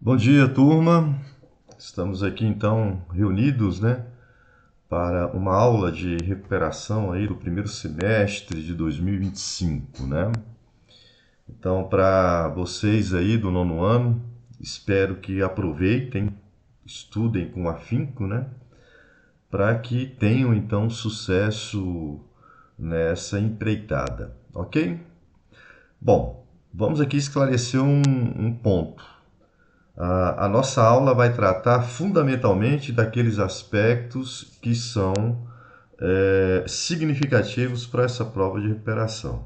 Bom dia, turma. Estamos aqui então reunidos, né, para uma aula de recuperação aí do primeiro semestre de 2025, né? Então, para vocês aí do nono ano, espero que aproveitem, estudem com afinco, né, para que tenham então sucesso nessa empreitada, ok? Bom, vamos aqui esclarecer um ponto. A nossa aula vai tratar fundamentalmente daqueles aspectos que são significativos para essa prova de recuperação.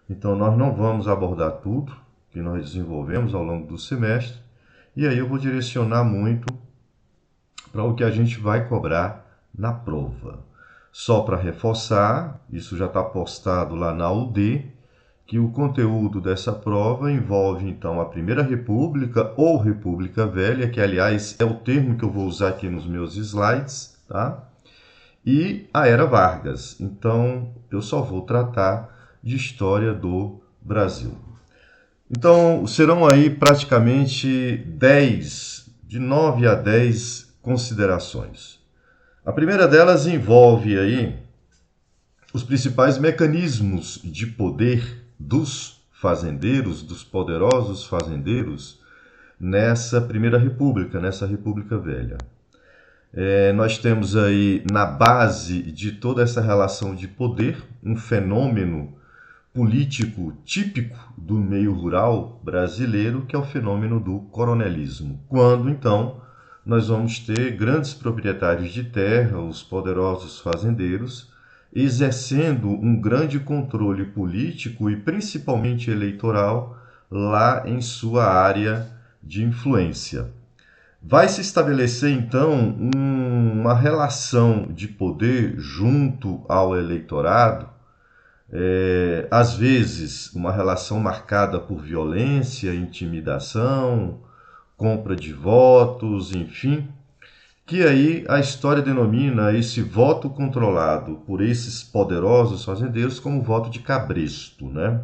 Então, nós não vamos abordar tudo que nós desenvolvemos ao longo do semestre, e aí eu vou direcionar muito para o que a gente vai cobrar na prova. Só para reforçar, isso já está postado lá na UD, que o conteúdo dessa prova envolve então a Primeira República ou República Velha, que aliás é o termo que eu vou usar aqui nos meus slides, tá? E a Era Vargas. Então eu só vou tratar de história do Brasil. Então serão aí praticamente 10, de 9 a 10 considerações. A primeira delas envolve aí os principais mecanismos de poder dos fazendeiros, dos poderosos fazendeiros, nessa Primeira República, nessa República Velha. Nós temos aí na base de toda essa relação de poder um fenômeno político típico do meio rural brasileiro, que é o fenômeno do coronelismo. Quando então nós vamos ter grandes proprietários de terra, os poderosos fazendeiros, exercendo um grande controle político e principalmente eleitoral lá em sua área de influência. Vai se estabelecer então uma relação de poder junto ao eleitorado, às vezes uma relação marcada por violência, intimidação, compra de votos, enfim, que aí a história denomina esse voto controlado por esses poderosos fazendeiros como voto de cabresto, né?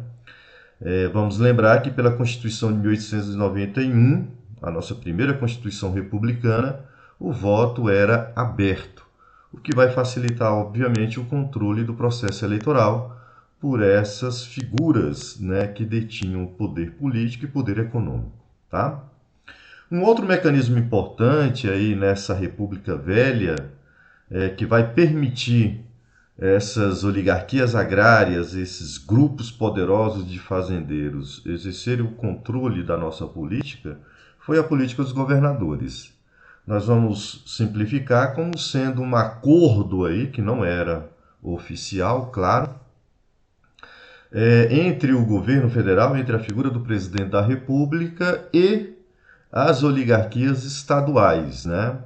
Vamos lembrar que pela Constituição de 1891, a nossa primeira Constituição republicana, o voto era aberto, o que vai facilitar, obviamente, o controle do processo eleitoral por essas figuras, né, que detinham poder político e poder econômico, tá? Um outro mecanismo importante aí nessa República Velha, que vai permitir essas oligarquias agrárias, esses grupos poderosos de fazendeiros exercerem o controle da nossa política, foi a política dos governadores. Nós vamos simplificar como sendo um acordo aí, que não era oficial, claro, entre o governo federal, entre a figura do presidente da República e as oligarquias estaduais, né?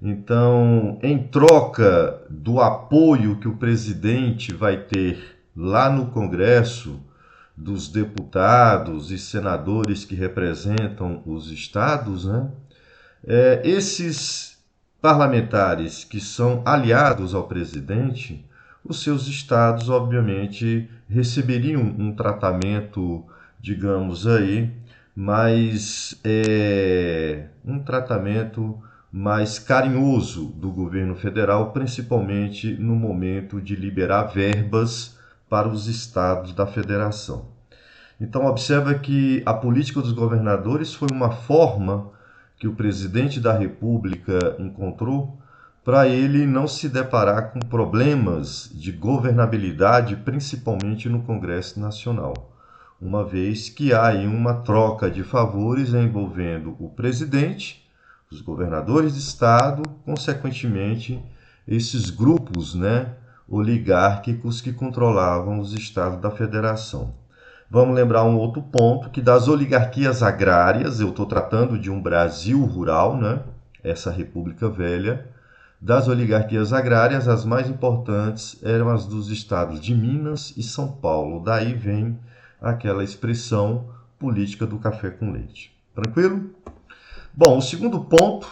Então, em troca do apoio que o presidente vai ter lá no Congresso, dos deputados e senadores que representam os estados, né? Esses parlamentares que são aliados ao presidente, os seus estados, obviamente, receberiam um tratamento, digamos aí, um tratamento mais carinhoso do governo federal, principalmente no momento de liberar verbas para os estados da federação. Então, observa que a política dos governadores foi uma forma que o presidente da República encontrou para ele não se deparar com problemas de governabilidade, principalmente no Congresso Nacional, uma vez que há aí uma troca de favores envolvendo o presidente, os governadores de estado, consequentemente, esses grupos, né, oligárquicos que controlavam os estados da federação. Vamos lembrar um outro ponto, que das oligarquias agrárias, eu estou tratando de um Brasil rural, né, essa República Velha, Das oligarquias agrárias, as mais importantes eram as dos estados de Minas e São Paulo. Daí vem aquela expressão política do café com leite. Tranquilo? Bom, o segundo ponto,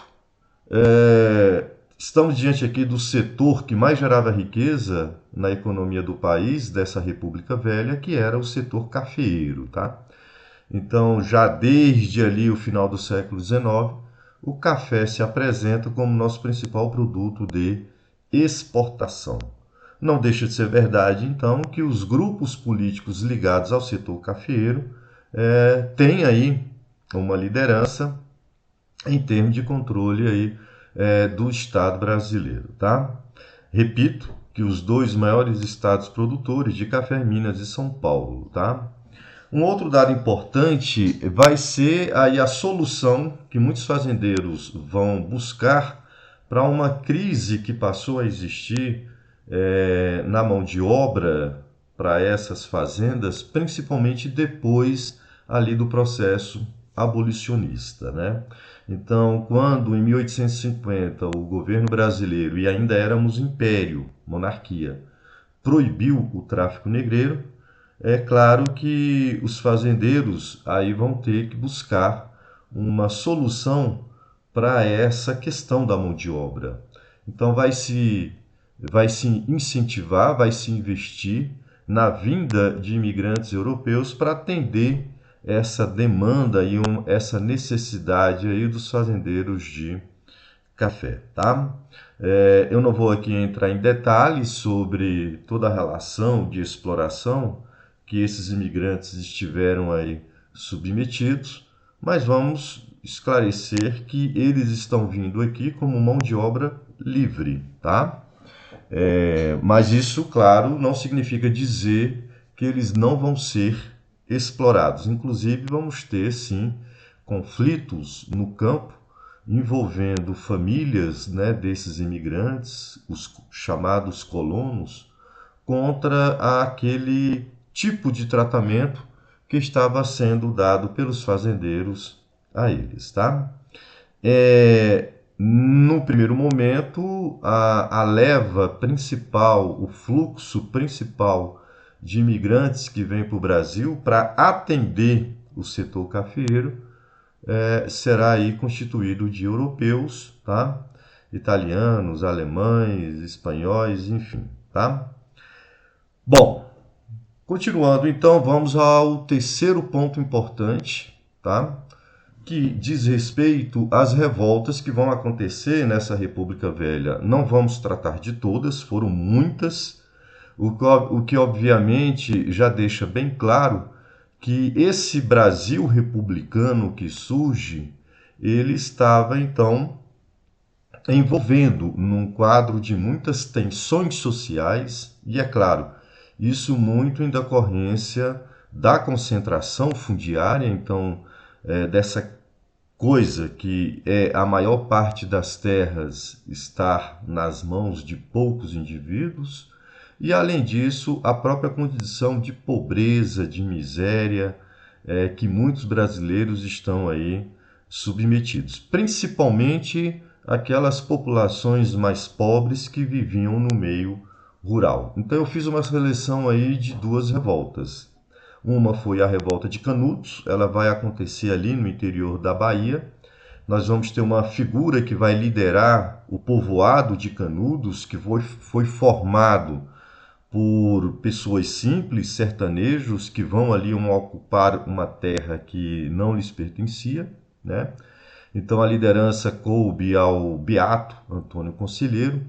estamos diante aqui do setor que mais gerava riqueza na economia do país, dessa República Velha, que era o setor cafeeiro, tá? Então, já desde ali o final do século XIX, o café se apresenta como nosso principal produto de exportação. Não deixa de ser verdade, então, que os grupos políticos ligados ao setor cafeeiro têm aí uma liderança em termos de controle aí, do Estado brasileiro. Tá? Repito que os dois maiores estados produtores de café, Minas e São Paulo. Tá? Um outro dado importante vai ser aí a solução que muitos fazendeiros vão buscar para uma crise que passou a existir na mão de obra para essas fazendas, principalmente depois ali do processo abolicionista, né? Então, quando em 1850 o governo brasileiro, e ainda éramos império, monarquia, proibiu o tráfico negreiro, é claro que os fazendeiros aí vão ter que buscar uma solução para essa questão da mão de obra. Então vai se incentivar, vai se investir na vinda de imigrantes europeus para atender essa demanda e essa necessidade aí dos fazendeiros de café, tá? Eu não vou aqui entrar em detalhes sobre toda a relação de exploração que esses imigrantes estiveram aí submetidos, mas vamos esclarecer que eles estão vindo aqui como mão de obra livre, tá? Mas isso, claro, não significa dizer que eles não vão ser explorados. Inclusive, vamos ter, sim, conflitos no campo envolvendo famílias, né, desses imigrantes, os chamados colonos, contra aquele tipo de tratamento que estava sendo dado pelos fazendeiros a eles, tá? No primeiro momento, a leva principal, o fluxo principal de imigrantes que vem para o Brasil para atender o setor cafeeiro será aí constituído de europeus, tá? Italianos, alemães, espanhóis, enfim, tá? Bom, continuando então, vamos ao terceiro ponto importante, tá? Que diz respeito às revoltas que vão acontecer nessa República Velha. Não vamos tratar de todas, foram muitas, o que obviamente já deixa bem claro que esse Brasil republicano que surge, ele estava então envolvendo num quadro de muitas tensões sociais, e é claro, isso muito em decorrência da concentração fundiária, então dessa coisa que é a maior parte das terras estar nas mãos de poucos indivíduos, e além disso, a própria condição de pobreza, de miséria, que muitos brasileiros estão aí submetidos, principalmente aquelas populações mais pobres que viviam no meio rural. Então eu fiz uma seleção aí de duas revoltas. Uma foi a revolta de Canudos, ela vai acontecer ali no interior da Bahia. Nós vamos ter uma figura que vai liderar o povoado de Canudos, que foi formado por pessoas simples, sertanejos, que vão ali ocupar uma terra que não lhes pertencia, né? Então a liderança coube ao beato Antônio Conselheiro.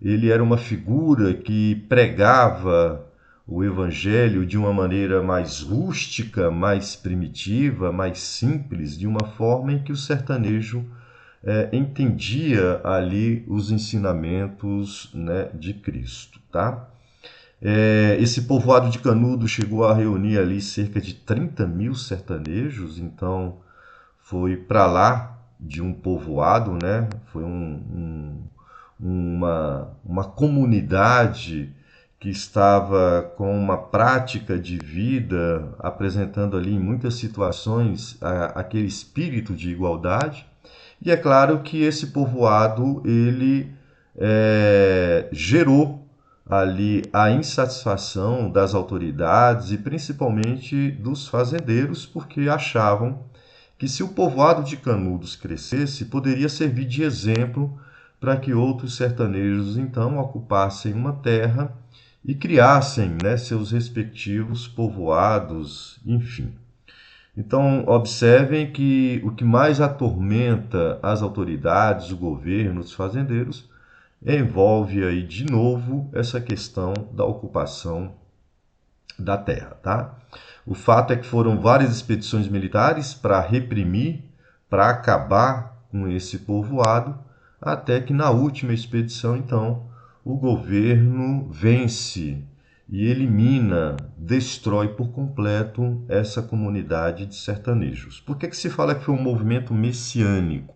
Ele era uma figura que pregava o evangelho de uma maneira mais rústica, mais primitiva, mais simples, de uma forma em que o sertanejo entendia ali os ensinamentos, né, de Cristo, tá? Esse povoado de Canudos chegou a reunir ali cerca de 30 mil sertanejos, então foi para lá de um povoado, né? Foi uma comunidade que estava com uma prática de vida, apresentando ali em muitas situações aquele espírito de igualdade. E é claro que esse povoado ele gerou ali a insatisfação das autoridades e principalmente dos fazendeiros, porque achavam que se o povoado de Canudos crescesse, poderia servir de exemplo para que outros sertanejos então ocupassem uma terra e criassem, né, seus respectivos povoados, enfim. Então, observem que o que mais atormenta as autoridades, o governo, os fazendeiros, envolve aí de novo essa questão da ocupação da terra, tá? O fato é que foram várias expedições militares para reprimir, para acabar com esse povoado, até que na última expedição, então, o governo vence e elimina, destrói por completo essa comunidade de sertanejos. Por que se fala que foi um movimento messiânico?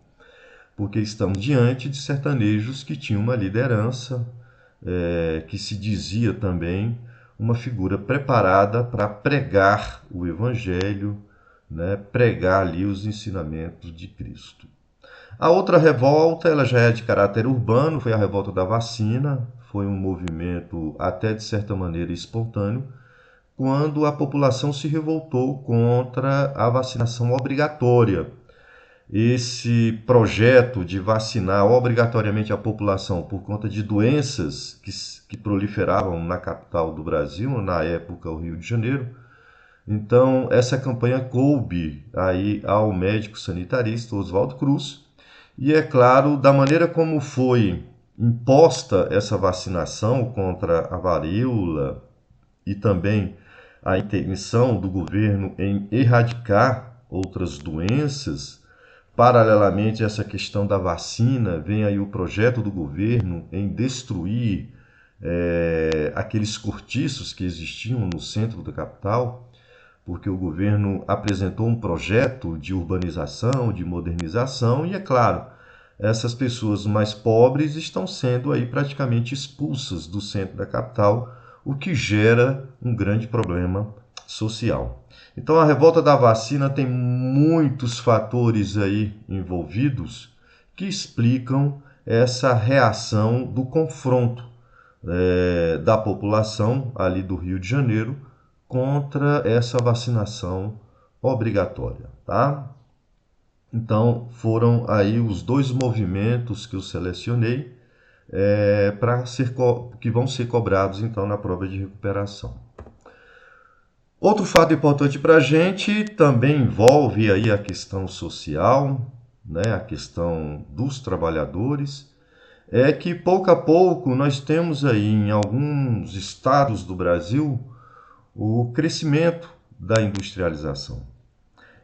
Porque estamos diante de sertanejos que tinham uma liderança, que se dizia também uma figura preparada para pregar o Evangelho, né, pregar ali os ensinamentos de Cristo. A outra revolta, ela já é de caráter urbano, foi a revolta da vacina, foi um movimento até de certa maneira espontâneo, quando a população se revoltou contra a vacinação obrigatória. Esse projeto de vacinar obrigatoriamente a população por conta de doenças que proliferavam na capital do Brasil, na época o Rio de Janeiro. Então, essa campanha coube aí ao médico sanitarista Oswaldo Cruz, e é claro, da maneira como foi imposta essa vacinação contra a varíola e também a intenção do governo em erradicar outras doenças, paralelamente a essa questão da vacina, vem aí o projeto do governo em destruir aqueles cortiços que existiam no centro da capital, porque o governo apresentou um projeto de urbanização, de modernização, e é claro, essas pessoas mais pobres estão sendo aí praticamente expulsas do centro da capital, o que gera um grande problema social. Então a revolta da vacina tem muitos fatores aí envolvidos que explicam essa reação do confronto da população ali do Rio de Janeiro contra essa vacinação obrigatória, tá? Então foram aí os dois movimentos que eu selecionei que vão ser cobrados então na prova de recuperação. Outro fato importante para a gente também envolve aí a questão social, né, a questão dos trabalhadores, é que pouco a pouco nós temos aí em alguns estados do Brasil o crescimento da industrialização.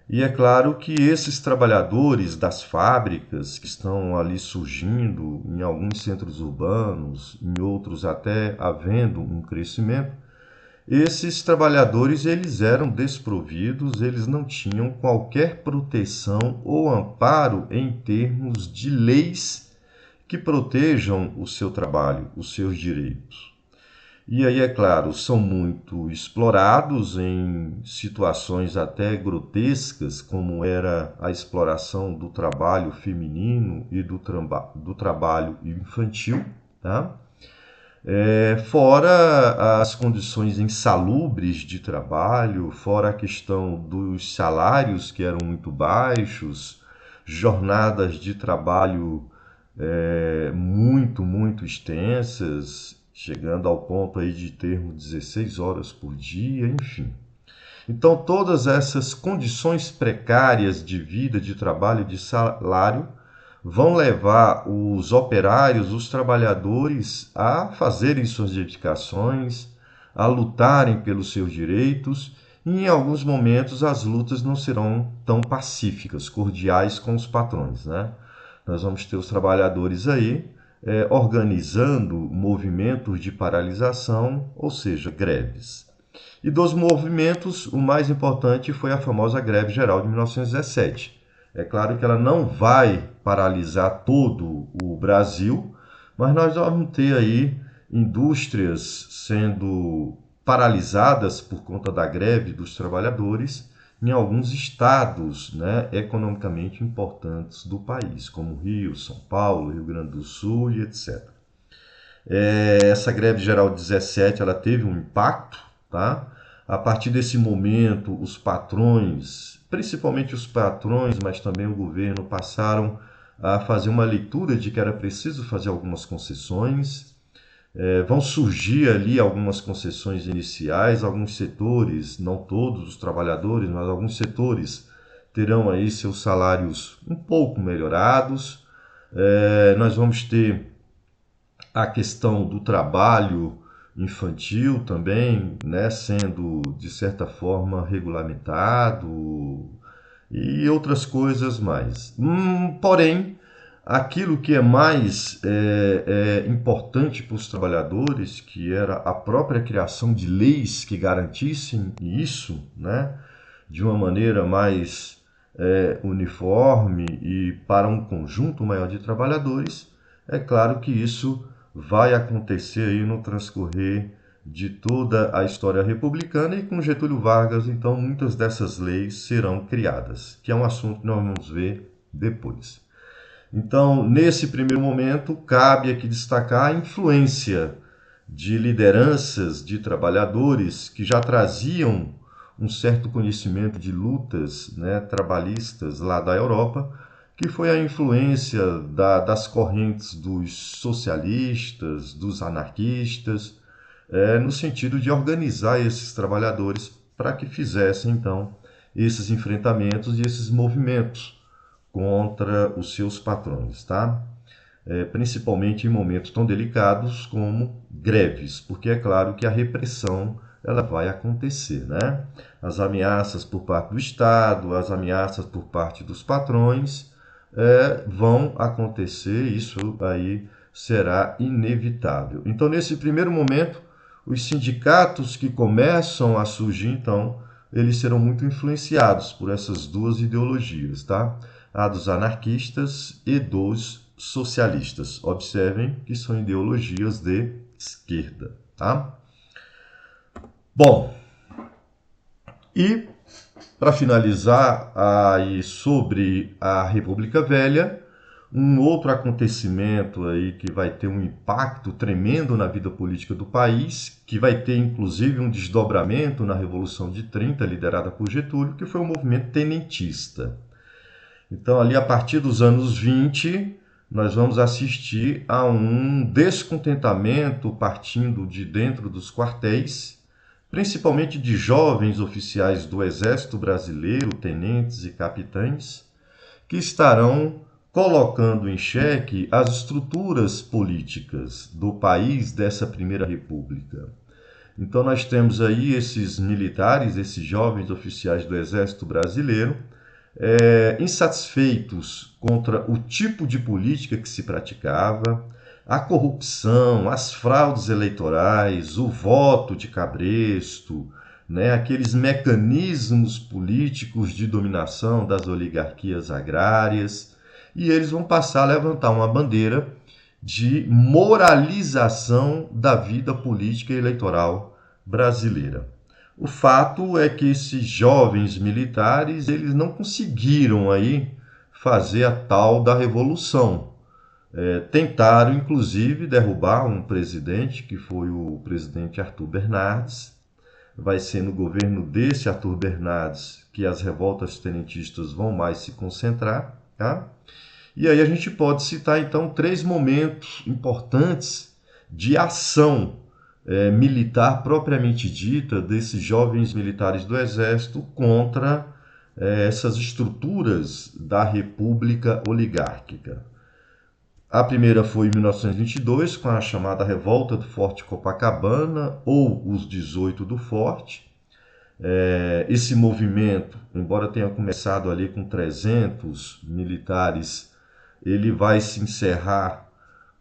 E é claro que esses trabalhadores das fábricas que estão ali surgindo em alguns centros urbanos, em outros até havendo um crescimento, esses trabalhadores eles eram desprovidos, eles não tinham qualquer proteção ou amparo em termos de leis que protejam o seu trabalho, os seus direitos. E aí, é claro, são muito explorados em situações até grotescas, como era a exploração do trabalho feminino e do trabalho infantil, tá? Fora as condições insalubres de trabalho, fora a questão dos salários que eram muito baixos, jornadas de trabalho muito extensas, chegando ao ponto aí de termos 16 horas por dia, enfim. Então, todas essas condições precárias de vida, de trabalho, de salário, vão levar os operários, os trabalhadores a fazerem suas dedicações, a lutarem pelos seus direitos, e em alguns momentos as lutas não serão tão pacíficas, cordiais com os patrões, né? Nós vamos ter os trabalhadores aí organizando movimentos de paralisação, ou seja, greves. E dos movimentos, o mais importante foi a famosa greve geral de 1917. É claro que ela não vai paralisar todo o Brasil, mas nós vamos ter aí indústrias sendo paralisadas por conta da greve dos trabalhadores em alguns estados, né, economicamente importantes do país, como Rio, São Paulo, Rio Grande do Sul e etc. Essa greve geral de 17, ela teve um impacto, tá? A partir desse momento, os patrões, principalmente os patrões, mas também o governo, passaram a fazer uma leitura de que era preciso fazer algumas concessões. Vão surgir ali algumas concessões iniciais, alguns setores, não todos os trabalhadores, mas alguns setores terão aí seus salários um pouco melhorados. Nós vamos ter a questão do trabalho infantil também, né, sendo de certa forma regulamentado e outras coisas mais. Porém, aquilo que é mais importante para os trabalhadores, que era a própria criação de leis que garantissem isso, né, de uma maneira mais uniforme e para um conjunto maior de trabalhadores, é claro que isso vai acontecer aí no transcorrer de toda a história republicana e com Getúlio Vargas, então muitas dessas leis serão criadas, que é um assunto que nós vamos ver depois. Então, nesse primeiro momento, cabe aqui destacar a influência de lideranças de trabalhadores que já traziam um certo conhecimento de lutas, né, trabalhistas lá da Europa, que foi a influência das correntes dos socialistas, dos anarquistas, no sentido de organizar esses trabalhadores para que fizessem, então, esses enfrentamentos e esses movimentos contra os seus patrões, tá? Principalmente em momentos tão delicados como greves, porque é claro que a repressão ela vai acontecer, né? As ameaças por parte do Estado, as ameaças por parte dos patrões vão acontecer, isso aí será inevitável. Então, nesse primeiro momento, os sindicatos que começam a surgir, então, eles serão muito influenciados por essas duas ideologias, tá? A dos anarquistas e dos socialistas. Observem que são ideologias de esquerda, tá? Bom, e para finalizar aí sobre a República Velha, um outro acontecimento aí que vai ter um impacto tremendo na vida política do país, que vai ter inclusive um desdobramento na Revolução de 30, liderada por Getúlio, que foi o movimento tenentista. Então, ali a partir dos anos 20, nós vamos assistir a um descontentamento partindo de dentro dos quartéis, principalmente de jovens oficiais do Exército Brasileiro, tenentes e capitães, que estarão colocando em xeque as estruturas políticas do país dessa Primeira República. Então nós temos aí esses militares, esses jovens oficiais do Exército Brasileiro, insatisfeitos contra o tipo de política que se praticava, a corrupção, as fraudes eleitorais, o voto de cabresto, né, aqueles mecanismos políticos de dominação das oligarquias agrárias, e eles vão passar a levantar uma bandeira de moralização da vida política e eleitoral brasileira. O fato é que esses jovens militares, eles não conseguiram aí fazer a tal da revolução. Tentaram, inclusive, derrubar um presidente, que foi o presidente Arthur Bernardes. Vai ser no governo desse Arthur Bernardes que as revoltas tenentistas vão mais se concentrar, tá? E aí a gente pode citar, então, 3 momentos importantes de ação militar propriamente dita desses jovens militares do Exército contra essas estruturas da República Oligárquica. A primeira foi em 1922, com a chamada Revolta do Forte Copacabana, ou os 18 do Forte. Esse movimento, embora tenha começado ali com 300 militares, ele vai se encerrar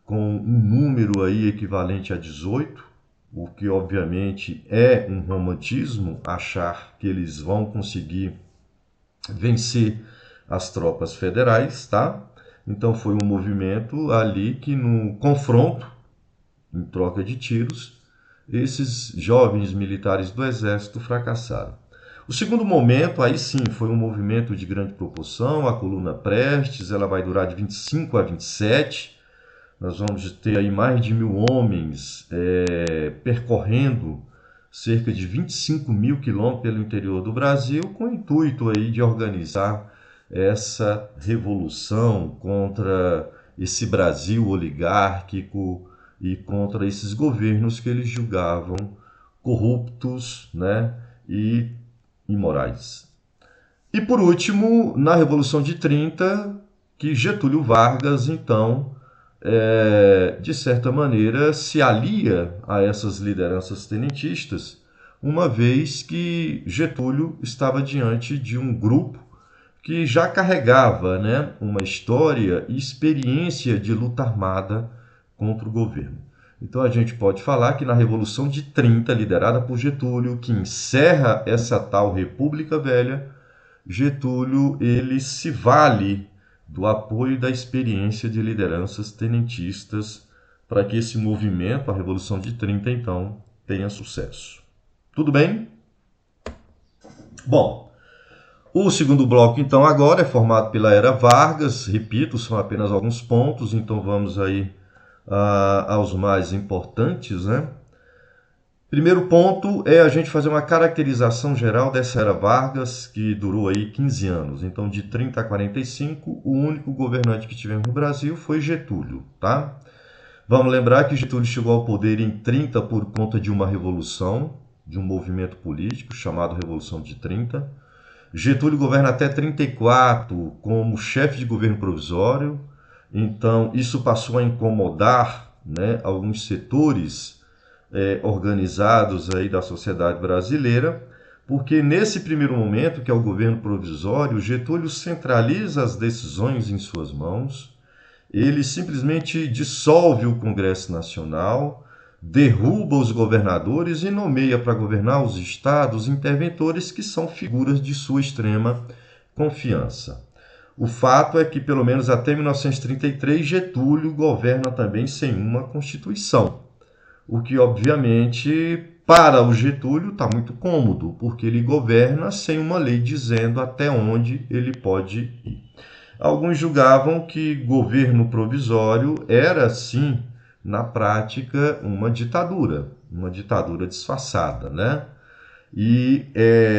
com um número aí equivalente a 18, o que obviamente é um romantismo, achar que eles vão conseguir vencer as tropas federais, tá? Então foi um movimento ali que no confronto, em troca de tiros, esses jovens militares do Exército fracassaram. O segundo momento, aí sim, foi um movimento de grande proporção, a coluna Prestes, ela vai durar de 25 a 27, Nós vamos ter aí mais de 1.000 homens percorrendo cerca de 25 mil quilômetros pelo interior do Brasil, com o intuito aí de organizar essa revolução contra esse Brasil oligárquico e contra esses governos que eles julgavam corruptos, né, e imorais. E por último, na Revolução de 30, que Getúlio Vargas, então, de certa maneira, se alia a essas lideranças tenentistas, uma vez que Getúlio estava diante de um grupo que já carregava, né, uma história e experiência de luta armada contra o governo. Então a gente pode falar que na Revolução de 30, liderada por Getúlio, que encerra essa tal República Velha, Getúlio ele se vale do apoio e da experiência de lideranças tenentistas para que esse movimento, a Revolução de 30, então, tenha sucesso. Tudo bem? Bom, o segundo bloco, então, agora é formado pela Era Vargas. Repito, são apenas alguns pontos, então vamos aí aos mais importantes, né? Primeiro ponto é a gente fazer uma caracterização geral dessa Era Vargas, que durou aí 15 anos. Então, de 30 a 45, o único governante que tivemos no Brasil foi Getúlio, tá? Vamos lembrar que Getúlio chegou ao poder em 30 por conta de uma revolução, de um movimento político chamado Revolução de 30. Getúlio governa até 34 como chefe de governo provisório. Então, isso passou a incomodar, né, alguns setores organizados aí da sociedade brasileira, porque nesse primeiro momento, que é o governo provisório, Getúlio centraliza as decisões em suas mãos, ele simplesmente dissolve o Congresso Nacional, derruba os governadores e nomeia para governar os estados interventores que são figuras de sua extrema confiança. O fato é que, pelo menos até 1933, Getúlio governa também sem uma Constituição. O que, obviamente, para o Getúlio está muito cômodo, porque ele governa sem uma lei dizendo até onde ele pode ir. Alguns julgavam que governo provisório era, sim, na prática, uma ditadura disfarçada, né? E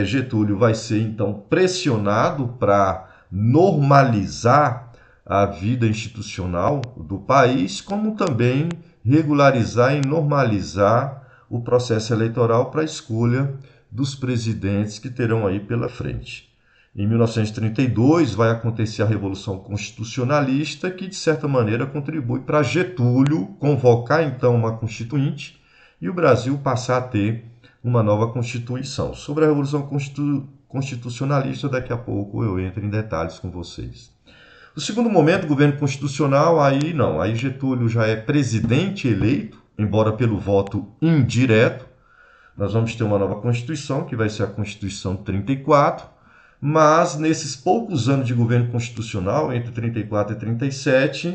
Getúlio vai ser, então, pressionado para normalizar a vida institucional do país, como também regularizar e normalizar o processo eleitoral para a escolha dos presidentes que terão aí pela frente. Em 1932 vai acontecer a Revolução Constitucionalista, que de certa maneira contribui para Getúlio convocar então uma constituinte e o Brasil passar a ter uma nova Constituição. Sobre a Revolução Constitucionalista, daqui a pouco eu entro em detalhes com vocês. O segundo momento, governo constitucional, aí não, aí Getúlio já é presidente eleito, embora pelo voto indireto. Nós vamos ter uma nova Constituição, que vai ser a Constituição 34, mas nesses poucos anos de governo constitucional, entre 34 e 37,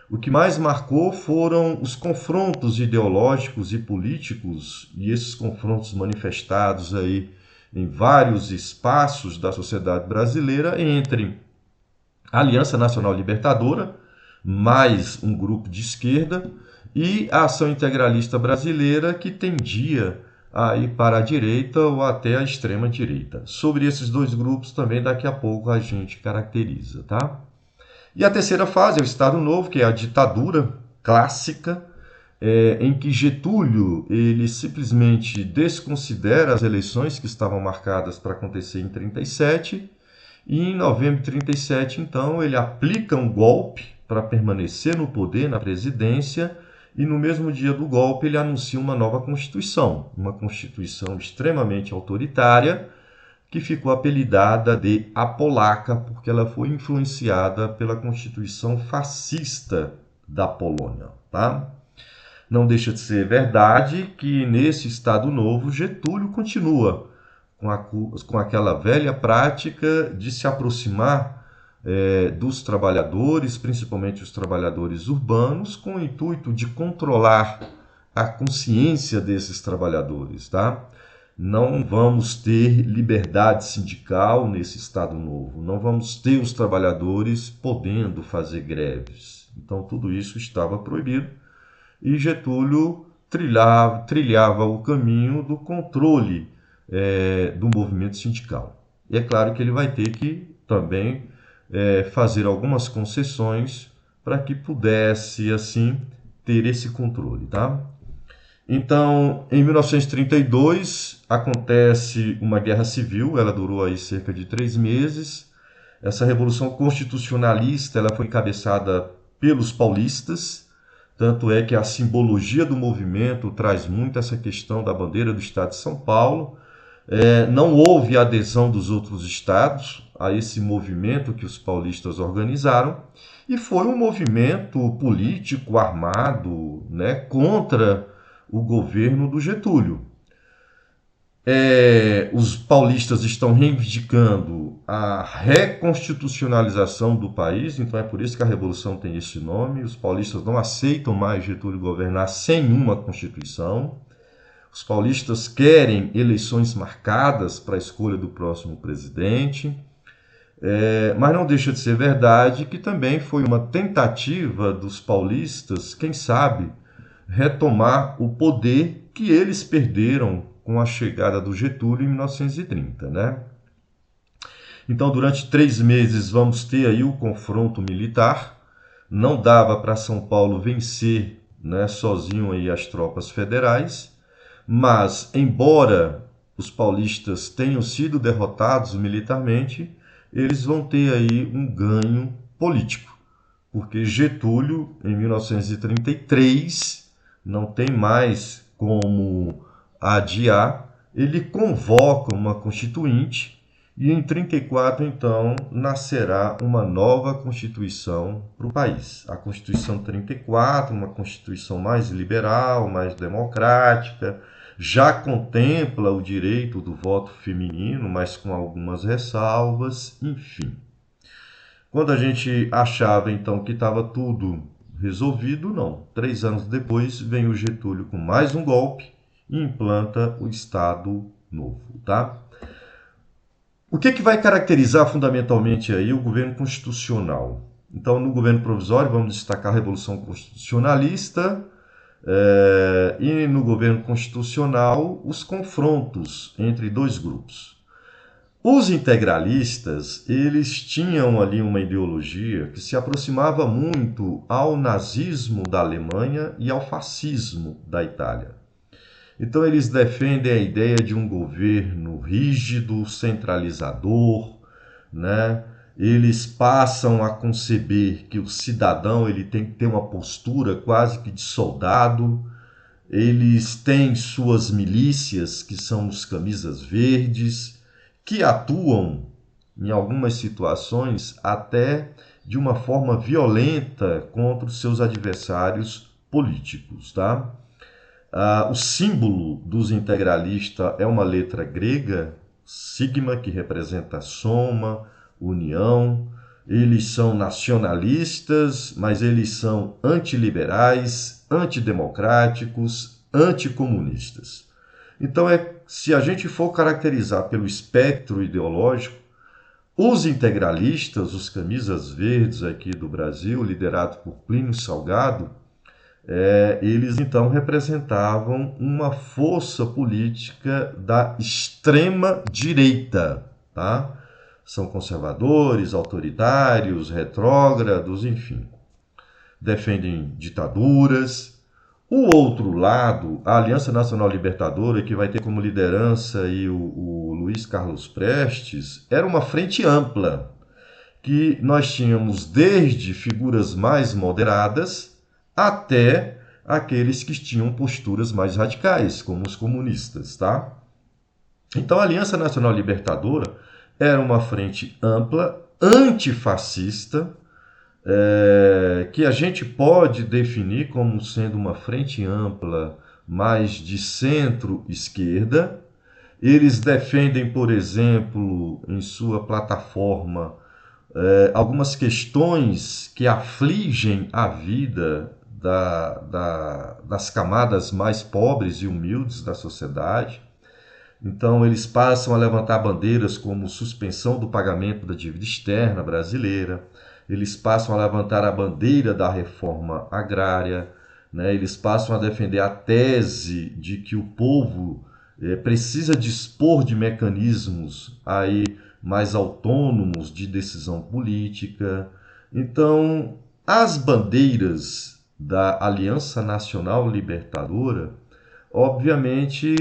o que mais marcou foram os confrontos ideológicos e políticos, e esses confrontos manifestados aí em vários espaços da sociedade brasileira entre a Aliança Nacional Libertadora, mais um grupo de esquerda, e a Ação Integralista Brasileira, que tendia a ir para a direita ou até a extrema direita. Sobre esses dois grupos também daqui a pouco a gente caracteriza, tá? E a terceira fase é o Estado Novo, que é a ditadura clássica, em que Getúlio ele simplesmente desconsidera as eleições que estavam marcadas para acontecer em 37, e em novembro de 37, então, ele aplica um golpe para permanecer no poder, na presidência, e no mesmo dia do golpe ele anuncia uma nova Constituição, uma Constituição extremamente autoritária, que ficou apelidada de A Polaca, porque ela foi influenciada pela Constituição fascista da Polônia, tá? Não deixa de ser verdade que nesse Estado Novo Getúlio continua com aquela velha prática de se aproximar dos trabalhadores, principalmente os trabalhadores urbanos, com o intuito de controlar a consciência desses trabalhadores, tá? Não vamos ter liberdade sindical nesse Estado Novo, não vamos ter os trabalhadores podendo fazer greves, Então tudo isso estava proibido e Getúlio trilhava o caminho do controle do movimento sindical. E é claro que ele vai ter que também fazer algumas concessões para que pudesse, assim, ter esse controle, tá? Então, em 1932, acontece uma guerra civil, ela durou aí cerca de 3 meses. Essa revolução constitucionalista ela foi encabeçada pelos paulistas, tanto é que a simbologia do movimento traz muito essa questão da bandeira do estado de São Paulo. Não houve adesão dos outros estados a esse movimento que os paulistas organizaram, e foi um movimento político armado, né, contra o governo do Getúlio. Os paulistas estão reivindicando a reconstitucionalização do país, então é por isso que a revolução tem esse nome. Os paulistas não aceitam mais Getúlio governar sem uma constituição. Os paulistas querem eleições marcadas para a escolha do próximo presidente. Mas não deixa de ser verdade que também foi uma tentativa dos paulistas, quem sabe, retomar o poder que eles perderam com a chegada do Getúlio em 1930, né? Então, durante 3 meses vamos ter aí o confronto militar. Não dava para São Paulo vencer, né, sozinho aí as tropas federais, mas embora os paulistas tenham sido derrotados militarmente, eles vão ter aí um ganho político, porque Getúlio, em 1933, não tem mais como adiar, ele convoca uma constituinte e em 34, então, nascerá uma nova Constituição para o país. A Constituição 34, uma Constituição mais liberal, mais democrática, já contempla o direito do voto feminino, mas com algumas ressalvas, enfim. Quando a gente achava, então, que estava tudo resolvido, não. 3 anos depois, vem o Getúlio com mais um golpe e implanta o Estado Novo, tá? O que vai caracterizar fundamentalmente aí o governo constitucional? Então, no governo provisório, vamos destacar a Revolução Constitucionalista, e no governo constitucional, os confrontos entre dois grupos. Os integralistas, eles tinham ali uma ideologia que se aproximava muito ao nazismo da Alemanha e ao fascismo da Itália. Então eles defendem a ideia de um governo rígido, centralizador, né? Eles passam a conceber que o cidadão ele tem que ter uma postura quase que de soldado. Eles têm suas milícias, que são os camisas verdes, que atuam em algumas situações até de uma forma violenta contra os seus adversários políticos, tá? O símbolo dos integralistas é uma letra grega, sigma, que representa soma, união. Eles são nacionalistas, mas eles são antiliberais, antidemocráticos, anticomunistas. Então, se a gente for caracterizar pelo espectro ideológico, os integralistas, os camisas verdes aqui do Brasil, liderados por Plínio Salgado, eles então representavam uma força política da extrema direita, tá? São conservadores, autoritários, retrógrados, enfim. Defendem ditaduras. O outro lado, a Aliança Nacional Libertadora, que vai ter como liderança aí o Luiz Carlos Prestes, era uma frente ampla, que nós tínhamos desde figuras mais moderadas até aqueles que tinham posturas mais radicais, como os comunistas, tá? Então a Aliança Nacional Libertadora era uma frente ampla, antifascista, que a gente pode definir como sendo uma frente ampla mais de centro-esquerda. Eles defendem, por exemplo, em sua plataforma, algumas questões que afligem a vida das camadas mais pobres e humildes da sociedade. Então, eles passam a levantar bandeiras como suspensão do pagamento da dívida externa brasileira, eles passam a levantar a bandeira da reforma agrária, né? Eles passam a defender a tese de que o povo precisa dispor de mecanismos aí mais autônomos de decisão política. Então, as bandeiras da Aliança Nacional Libertadora, obviamente,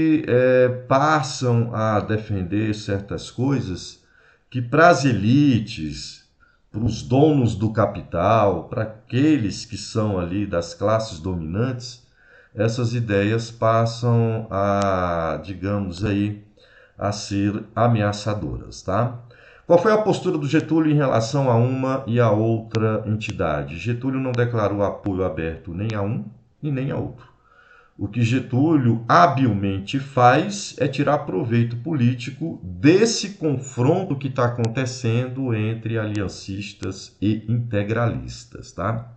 passam a defender certas coisas que para as elites, para os donos do capital, para aqueles que são ali das classes dominantes, essas ideias passam a, digamos aí, a ser ameaçadoras, tá? Qual foi a postura do Getúlio em relação a uma e a outra entidade? Getúlio não declarou apoio aberto nem a um e nem a outro. O que Getúlio habilmente faz é tirar proveito político desse confronto que está acontecendo entre aliancistas e integralistas, tá?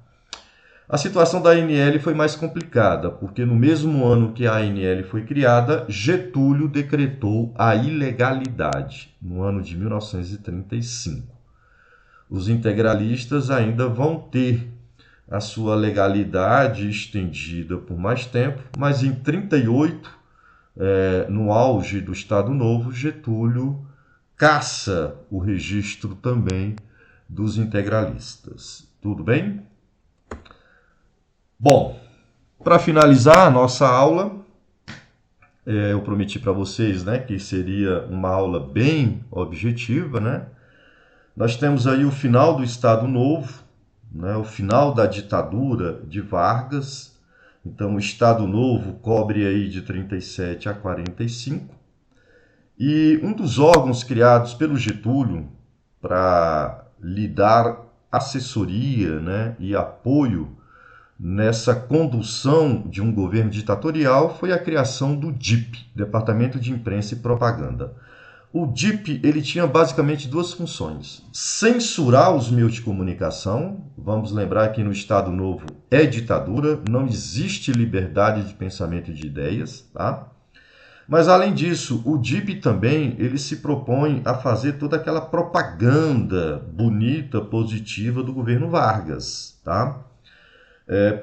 A situação da ANL foi mais complicada, porque no mesmo ano que a ANL foi criada, Getúlio decretou a ilegalidade, no ano de 1935. Os integralistas ainda vão ter a sua legalidade estendida por mais tempo, mas em 1938, no auge do Estado Novo, Getúlio caça o registro também dos integralistas. Tudo bem? Bom, para finalizar a nossa aula, eu prometi para vocês, né, que seria uma aula bem objetiva, né? Nós temos aí o final do Estado Novo, né, o final da ditadura de Vargas. Então, o Estado Novo cobre aí de 37 a 45. E um dos órgãos criados pelo Getúlio para lhe dar assessoria, né, e apoio nessa condução de um governo ditatorial foi a criação do DIP, Departamento de Imprensa e Propaganda. O DIP ele tinha basicamente duas funções: censurar os meios de comunicação. Vamos lembrar que no Estado Novo é ditadura, não existe liberdade de pensamento e de ideias, tá? Mas além disso, o DIP também ele se propõe a fazer toda aquela propaganda bonita, positiva do governo Vargas, tá?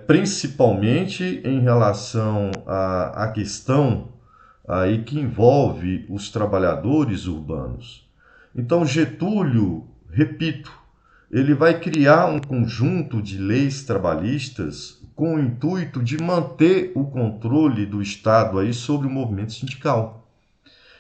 Principalmente em relação à questão aí que envolve os trabalhadores urbanos. Então, Getúlio, repito, ele vai criar um conjunto de leis trabalhistas com o intuito de manter o controle do Estado aí sobre o movimento sindical.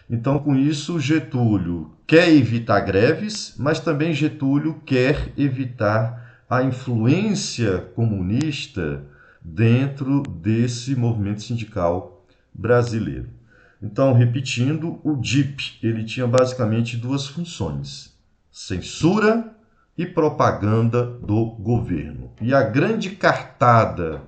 Então, com isso, Getúlio quer evitar greves, mas também Getúlio quer evitar a influência comunista dentro desse movimento sindical brasileiro. Então, repetindo, o DIP ele tinha basicamente duas funções: censura e propaganda do governo. E a grande cartada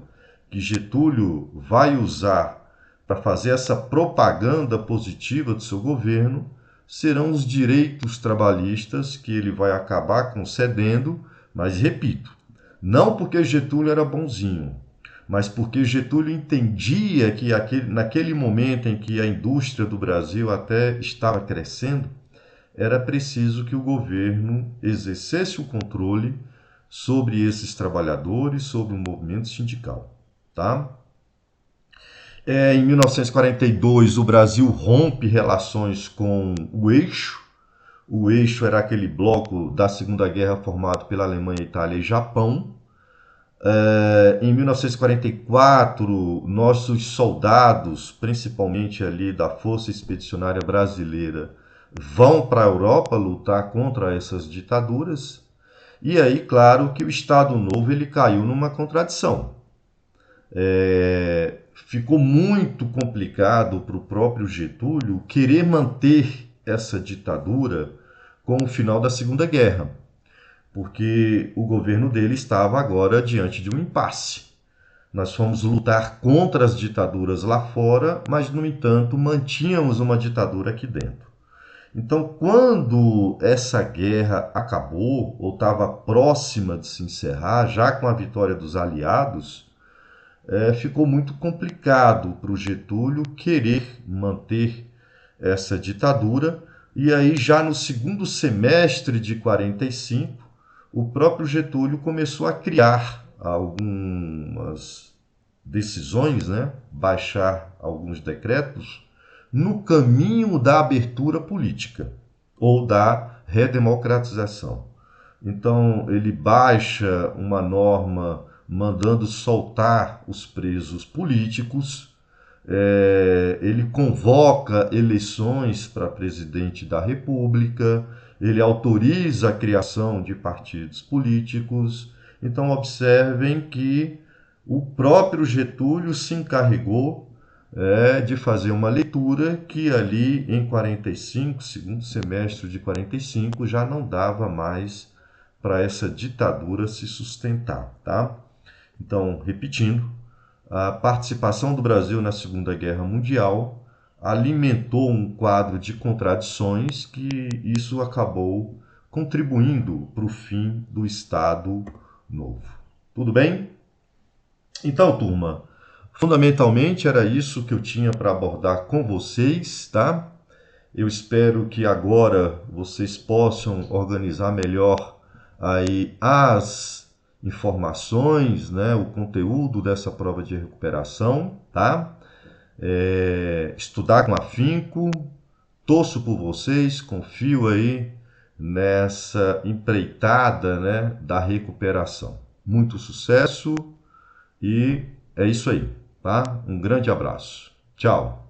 que Getúlio vai usar para fazer essa propaganda positiva do seu governo serão os direitos trabalhistas que ele vai acabar concedendo. Mas repito, não porque Getúlio era bonzinho, mas porque Getúlio entendia que naquele momento em que a indústria do Brasil até estava crescendo, era preciso que o governo exercesse o controle sobre esses trabalhadores, sobre o movimento sindical, tá? Em 1942, o Brasil rompe relações com o Eixo. O Eixo era aquele bloco da Segunda Guerra formado pela Alemanha, Itália e Japão. Em 1944, nossos soldados, principalmente ali da Força Expedicionária Brasileira, vão para a Europa lutar contra essas ditaduras. E aí, claro, que o Estado Novo ele caiu numa contradição. Ficou muito complicado para o próprio Getúlio querer manter essa ditadura com o final da Segunda Guerra, porque o governo dele estava agora diante de um impasse. Nós fomos lutar contra as ditaduras lá fora, mas, no entanto, mantínhamos uma ditadura aqui dentro. Então, quando essa guerra acabou, ou estava próxima de se encerrar, já com a vitória dos aliados, ficou muito complicado para o Getúlio querer manter essa ditadura. E aí, já no segundo semestre de 45, o próprio Getúlio começou a criar algumas decisões, né, baixar alguns decretos no caminho da abertura política ou da redemocratização. Então, ele baixa uma norma mandando soltar os presos políticos, ele convoca eleições para presidente da República, ele autoriza a criação de partidos políticos. Então, observem que o próprio Getúlio se encarregou de fazer uma leitura que ali em 45, segundo semestre de 45, já não dava mais para essa ditadura se sustentar, tá? Então, repetindo, a participação do Brasil na Segunda Guerra Mundial alimentou um quadro de contradições que isso acabou contribuindo para o fim do Estado Novo. Tudo bem? Então, turma, fundamentalmente era isso que eu tinha para abordar com vocês, tá? Eu espero que agora vocês possam organizar melhor aí as informações, né, o conteúdo dessa prova de recuperação, tá? Estudar com afinco, torço por vocês, confio aí nessa empreitada, né, da recuperação. Muito sucesso e é isso aí, tá? Um grande abraço. Tchau.